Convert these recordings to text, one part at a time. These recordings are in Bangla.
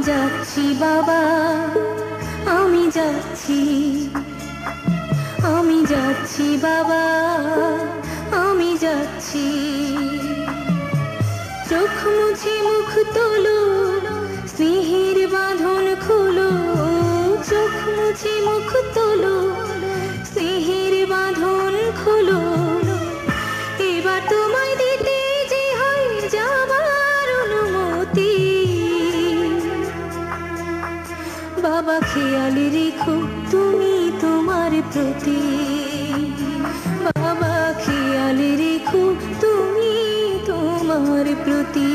যাচ্ছি বাবা, আমি যাচ্ছি, আমি যাচ্ছি বাবা, আমি যাচ্ছি। চোখ মুছে মুখ তোলো, স্নেহের বাঁধন খোলো। চোখ মুছে মুখ তোলো, স্নেহের বাঁধন খোলো। এবার তোমায় দিতে যে হয় যাবার অনুমতি। বাবা খেয়াল রেখো তুমি তোমার প্রতি, বাবা খেয়াল রেখো তুমি তোমার প্রতি।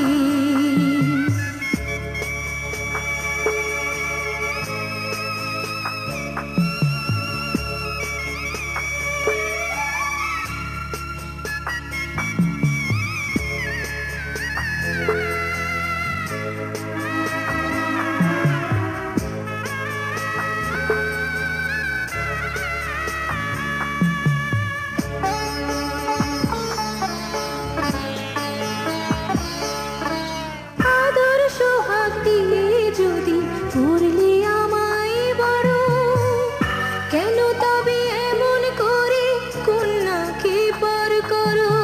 কেন তবে এমন করে কন্যাকে পর করো?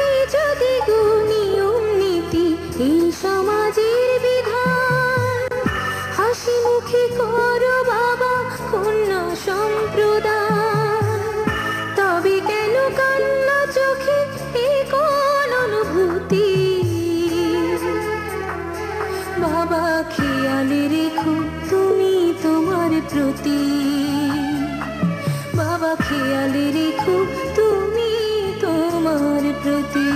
এই যদি নিয়ম নীতি, এই সমাজের বিধান, হাসি মুখে করো বাবা কন্যা সম্প্রদান। তবে কেন কান্না চোখে এই কোন অনুভূতি? বাবা খেয়াল রেখো তুমি তোমার প্রতি, বাবা খেয়াল রেখো তুমি তোমার প্রতি।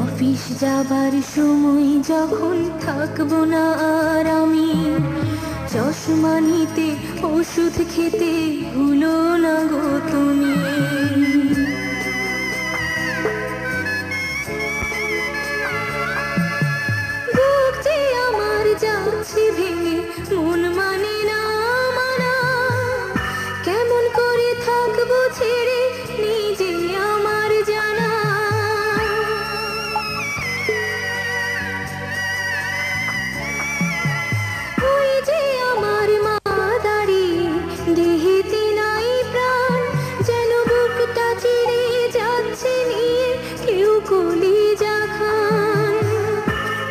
অফিস যাবার সময় যখন থাকবো না আর আমি, চশমা নিতে ওষুধ খেতে ভুলো না গো তুমি। বুক যে আমার যাচ্ছে ভেঙে, মন মানে না মানা। কেমন করে থাকবো ছেড়ে নিজে আমার জানা।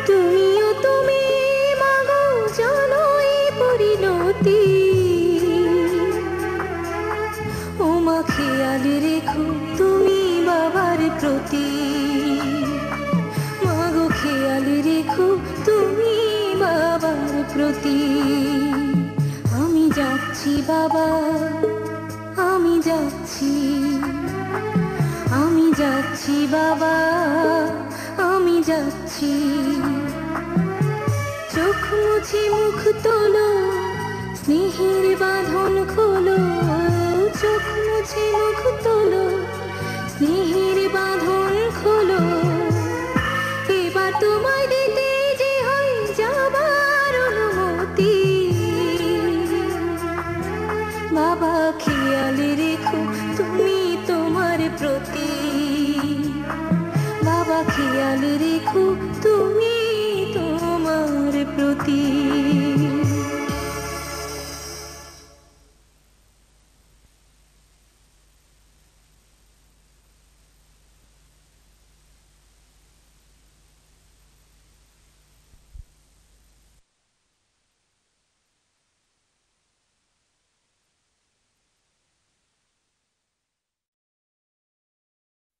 তুমিও তুমি মাগো জানো এই পরিণতি। ও মা খেয়াল রেখো তুমি বাবার প্রতি, মাগো খেয়াল রেখো তুমি বাবার প্রতি। আমি যাচ্ছি বাবা, আমি যাচ্ছি, আমি যাচ্ছি বাবা, আমি যাচ্ছি। চোখ মুছে মুখ তোলো, স্নেহের বাঁধন খোলো। চোখ মুছে মুখ তোলো।